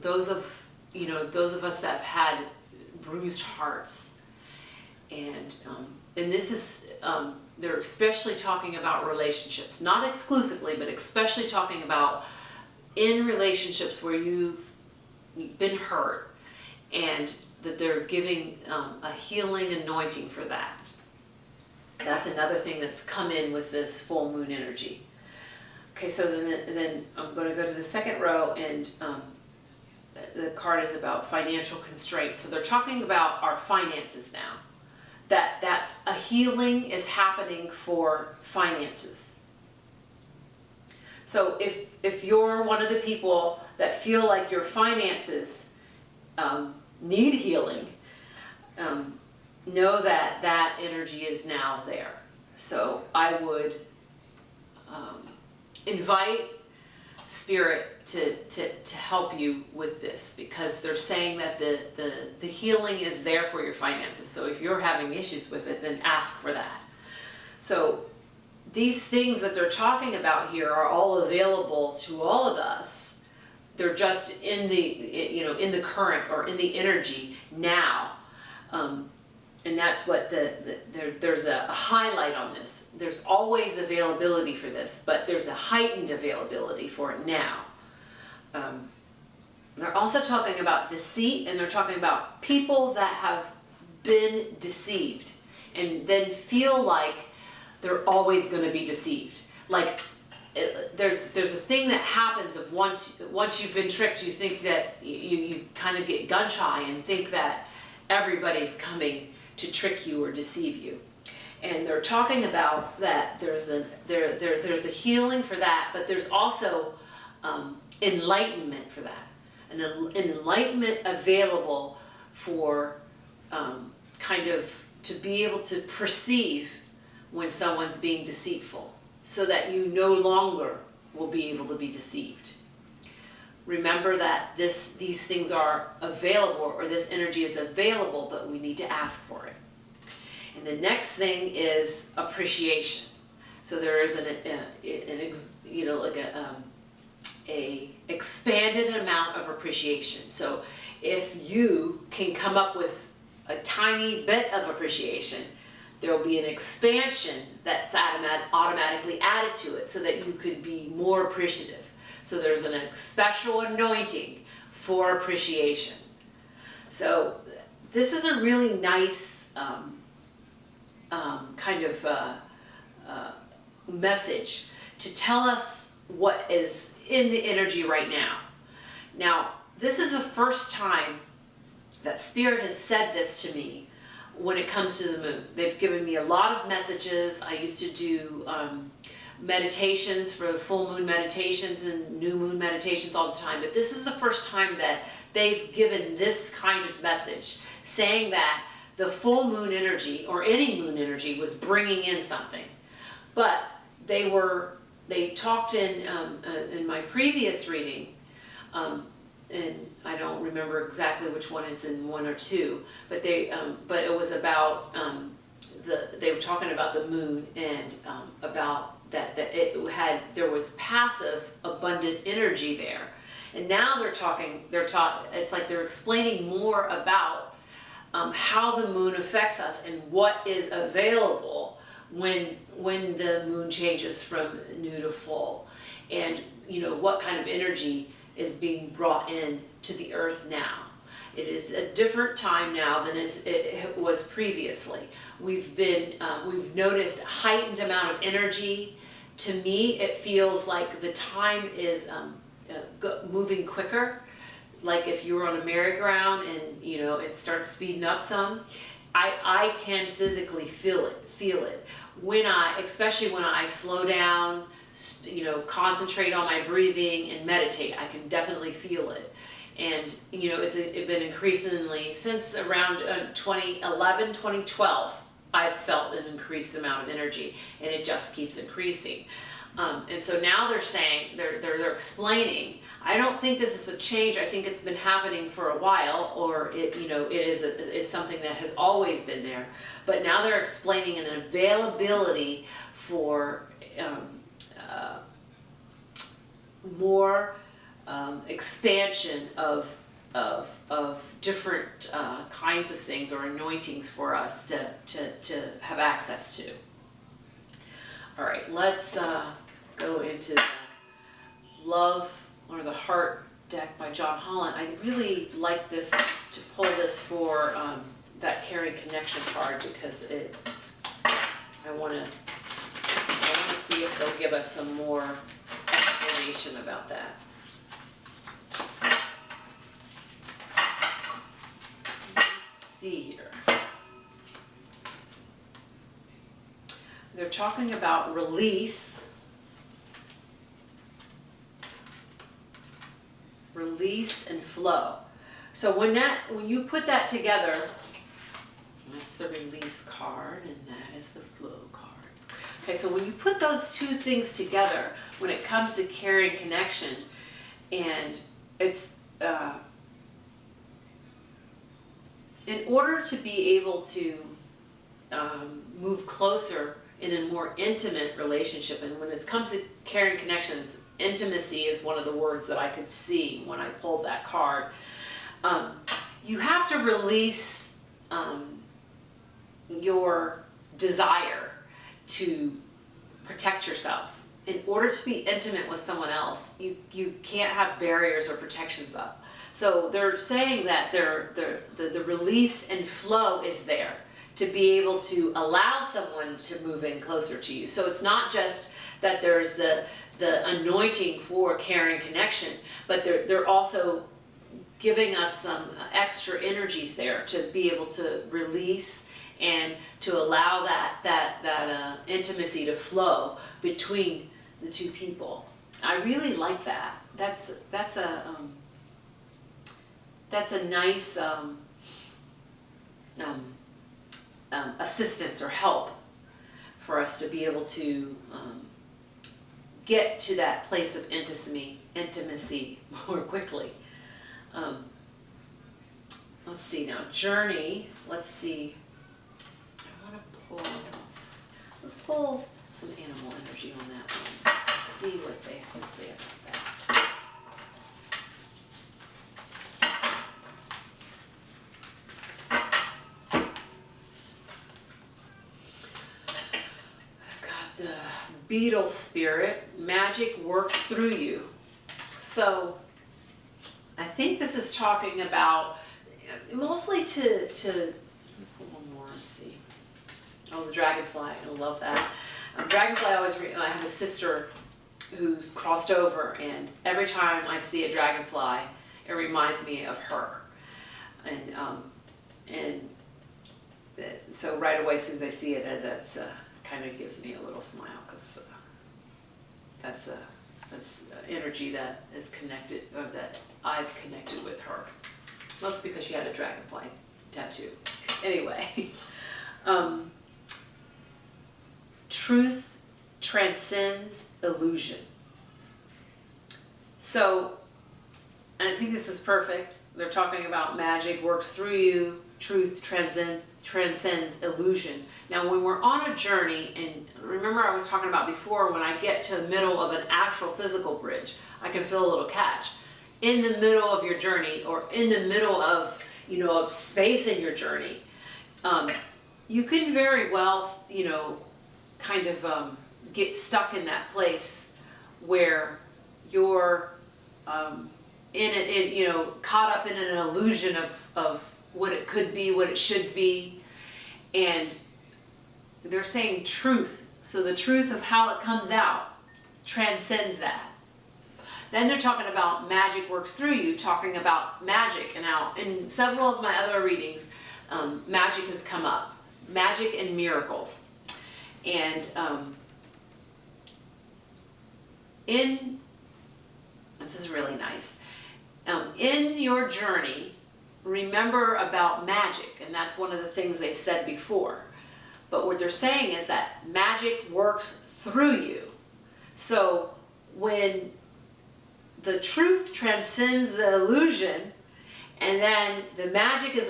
those of us that have had bruised hearts, and this is they're especially talking about relationships, not exclusively, but especially talking about in relationships where you've been hurt, and that they're giving a healing anointing for that. That's another thing that's come in with this full moon energy. Okay, so then I'm going to go to the second row, and the card is about financial constraints. So they're talking about our finances now. That's a healing is happening for finances. So if you're one of the people that feel like your finances need healing, know that energy is now there. So I would invite Spirit to help you with this, because they're saying that the healing is there for your finances. So if you're having issues with it, then ask for that. So these things that they're talking about here are all available to all of us. They're just in the current, or in the energy now. And that's what there's a highlight on this. There's always availability for this, but there's a heightened availability for it now. They're also talking about deceit, and they're talking about people that have been deceived and then feel like they're always going to be deceived. Like there's a thing that happens of once you've been tricked, you think that you kind of get gun shy and think that everybody's coming to trick you or deceive you. And they're talking about that there's a healing for that, but there's also enlightenment for that. An enlightenment available for kind of to be able to perceive when someone's being deceitful, so that you no longer will be able to be deceived. Remember that these things are available, or this energy is available, but we need to ask for it. And the next thing is appreciation. So there is a expanded amount of appreciation. So if you can come up with a tiny bit of appreciation, there will be an expansion that's automatically added to it, so that you could be more appreciative. So there's a special anointing for appreciation. So this is a really nice kind of message to tell us what is in the energy right now. Now, this is the first time that Spirit has said this to me when it comes to the moon. They've given me a lot of messages. I used to do meditations for the full moon meditations and new moon meditations all the time, but this is the first time that they've given this kind of message, saying that the full moon energy, or any moon energy, was bringing in something. But they talked in my previous reading, and I don't remember exactly which one is in 1 or 2, but but it was about they were talking about the moon, and about that there was passive abundant energy there. And now it's like they're explaining more about how the moon affects us, and what is available when the moon changes from new to full, and what kind of energy is being brought in to the earth now. It is a different time now than it was previously. We've noticed a heightened amount of energy. To me, it feels like the time is moving quicker. Like if you were on a merry-go-round and it starts speeding up some, I can physically feel it. Especially when I slow down, concentrate on my breathing and meditate, I can definitely feel it. And it's been increasingly since around 2011, 2012. I've felt an increased amount of energy, and it just keeps increasing. And so now they're saying, they're explaining, I don't think this is a change. I think it's been happening for a while, or it is something that has always been there. But now they're explaining an availability for more expansion of different kinds of things or anointings for us to have access to. All right, let's go into the Love or the Heart deck by John Holland. I really like this, to pull this for that Caring Connection card, because I want to see if they'll give us some more explanation about that. Let's see here. They're talking about release. Release and flow. So when you put that together, that's the release card and that is the flow card. Okay, so when you put those two things together, when it comes to caring connection, and it's in order to be able to move closer in a more intimate relationship, and when it comes to caring connections, intimacy is one of the words that I could see when I pulled that card. You have to release your desire to protect yourself. In order to be intimate with someone else, you can't have barriers or protections up. So they're saying that the release and flow is there to be able to allow someone to move in closer to you. So it's not just that there's the anointing for caring connection, but they're also giving us some extra energies there to be able to release and to allow that intimacy to flow between the two people. I really like that. That's a nice assistance or help for us to be able to get to that place of intimacy more quickly. Let's see now, journey. Let's see. I want to pull. Let's pull some animal energy on that one. See what they have to say about that. The beetle spirit, magic works through you. So I think this is talking about mostly to pull one more and see. Oh, the dragonfly, I love that. Dragonfly, I have a sister who's crossed over, and every time I see a dragonfly, it reminds me of her. And so right away, as soon as I see it, that's kind of gives me a little smile, because that's energy that is connected, or that I've connected with her. Mostly because she had a dragonfly tattoo. Anyway, truth transcends illusion. So, and I think this is perfect. They're talking about magic works through you, truth transcends illusion. Now, when we're on a journey, and remember I was talking about before, when I get to the middle of an actual physical bridge, I can feel a little catch. In the middle of your journey, or in the middle of, of space in your journey, you can very well, kind of get stuck in that place where you're caught up in an illusion of what it could be, what it should be. And they're saying truth. So the truth of how it comes out transcends that. Then they're talking about magic works through you, talking about magic. And now in several of my other readings, magic has come up. Magic and miracles. And this is really nice. In your journey, remember about magic, and that's one of the things they've said before. But what they're saying is that magic works through you. So when the truth transcends the illusion, and then the magic is